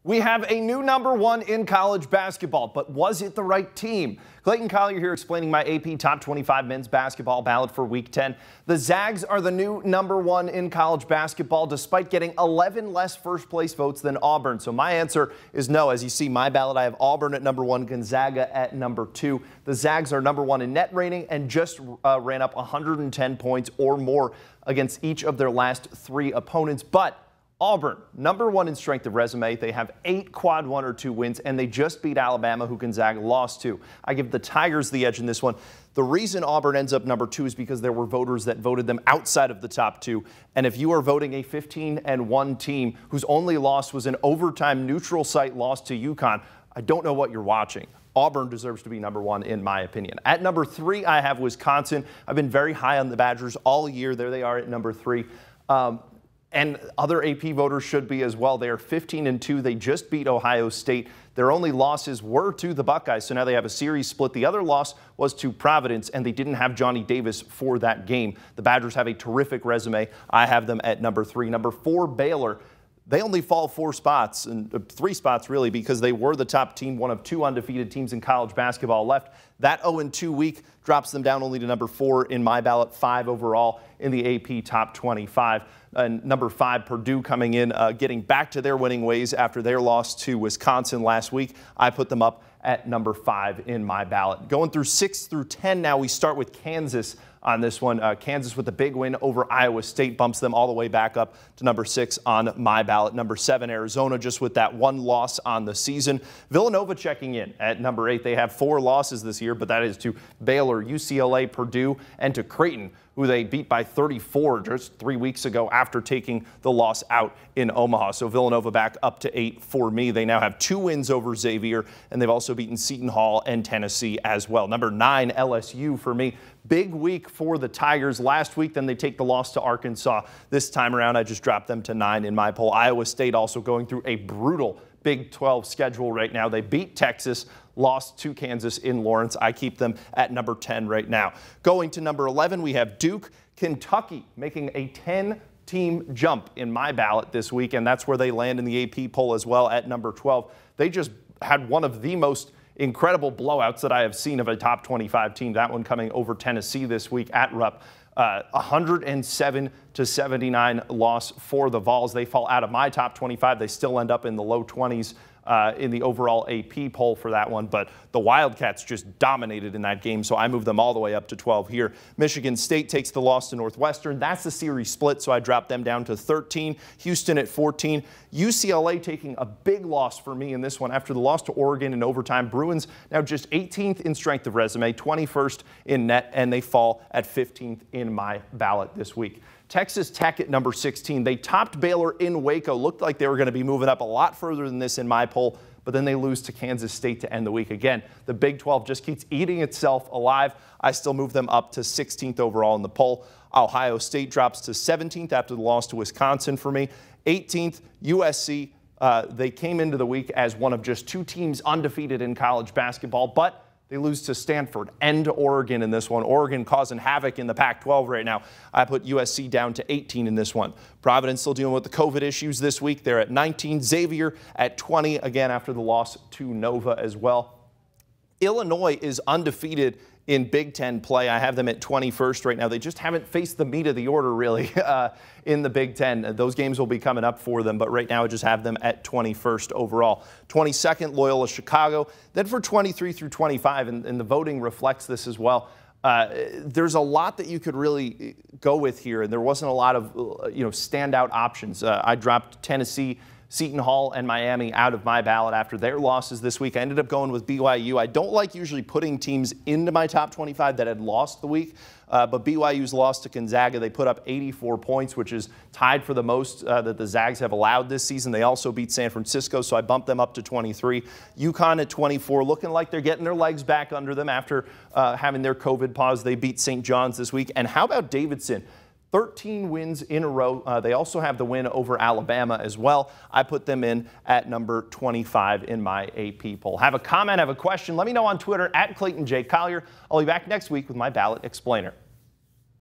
We have a new #1 in college basketball, but was it the right team? Clayton Collier here explaining my AP Top 25 men's basketball ballot for Week 10. The Zags are the new #1 in college basketball despite getting 11 less first place votes than Auburn. So my answer is no. As you see, my ballot, I have Auburn at #1, Gonzaga at #2. The Zags are #1 in net rating and just ran up 110 points or more against each of their last 3 opponents. But Auburn, #1 in strength of resume. They have 8 quad 1 or 2 wins, and they just beat Alabama, who Gonzaga lost to. I give the Tigers the edge in this one. The reason Auburn ends up #2 is because there were voters that voted them outside of the top 2. And if you are voting a 15-1 team whose only loss was an overtime neutral site loss to UConn, I don't know what you're watching. Auburn deserves to be #1 in my opinion. At #3, I have Wisconsin. I've been very high on the Badgers all year. There they are at #3. And other AP voters should be as well. They are 15-2. They just beat Ohio State. Their only losses were to the Buckeyes, so now they have a series split. The other loss was to Providence, and they didn't have Johnny Davis for that game. The Badgers have a terrific resume. I have them at #3. #4, Baylor. They only fall 4 spots, and 3 spots really, because they were the top team, one of 2 undefeated teams in college basketball left. That 0-2 week drops them down only to #4 in my ballot, 5 overall in the AP Top 25. And #5, Purdue coming in, getting back to their winning ways after their loss to Wisconsin last week. I put them up at #5 in my ballot. Going through 6 through 10 now, we start with Kansas on this one. Kansas with a big win over Iowa State bumps them all the way back up to #6 on my ballot. #7, Arizona, just with that 1 loss on the season. Villanova checking in at #8. They have 4 losses this year, but that is to Baylor, UCLA, Purdue, and to Clayton, who they beat by 34 just 3 weeks ago after taking the loss out in Omaha. So Villanova back up to 8 for me. They now have 2 wins over Xavier, and they've also beaten Seton Hall and Tennessee as well. #9, LSU for me. Big week for the Tigers last week. Then they take the loss to Arkansas. This time around, I just dropped them to 9 in my poll. Iowa State also going through a brutal Big 12 schedule right now. They beat Texas, lost to Kansas in Lawrence. I keep them at #10 right now. Going to #11, we have Duke. Kentucky making a 10-team jump in my ballot this week, and that's where they land in the AP poll as well at #12. They just had one of the most incredible blowouts that I have seen of a top 25 team. That one coming over Tennessee this week at Rupp. 107-79 loss for the Vols. They fall out of my top 25. They still end up in the low 20s in the overall AP poll for that one, but the Wildcats just dominated in that game, so I moved them all the way up to 12 here. Michigan State takes the loss to Northwestern. That's the series split, so I dropped them down to 13. Houston at 14. UCLA taking a big loss for me in this one after the loss to Oregon in overtime. Bruins now just 18th in strength of resume, 21st in net, and they fall at 15th in my ballot this week. Texas Tech at #16. They topped Baylor in Waco. Looked like they were going to be moving up a lot further than this in my poll, but then they lose to Kansas State to end the week. Again, the Big 12 just keeps eating itself alive. I still move them up to 16th overall in the poll. Ohio State drops to 17th after the loss to Wisconsin for me. 18th, USC. They came into the week as one of just 2 teams undefeated in college basketball, but they lose to Stanford and to Oregon in this one. Oregon causing havoc in the Pac-12 right now. I put USC down to 18 in this one. Providence still dealing with the COVID issues this week. They're at 19. Xavier at 20, again after the loss to Nova as well. Illinois is undefeated in Big Ten play. I have them at 21st right now. They just haven't faced the meat of the order, really, in the Big Ten. Those games will be coming up for them, but right now I just have them at 21st overall. 22nd, Loyola Chicago. Then for 23 through 25, and the voting reflects this as well, there's a lot that you could really go with here, and there wasn't a lot of standout options. I dropped Tennessee, Seton Hall, and Miami out of my ballot after their losses this week. I ended up going with BYU. I don't like usually putting teams into my top 25 that had lost the week, but BYU's loss to Gonzaga, they put up 84 points, which is tied for the most that the Zags have allowed this season. They also beat San Francisco, so I bumped them up to 23. UConn at 24, looking like they're getting their legs back under them after having their COVID pause. They beat St. John's this week. And how about Davidson? 13 wins in a row. They also have the win over Alabama as well. I put them in at #25 in my AP poll. Have a comment, have a question, let me know on Twitter at Clayton J. Collier. I'll be back next week with my ballot explainer.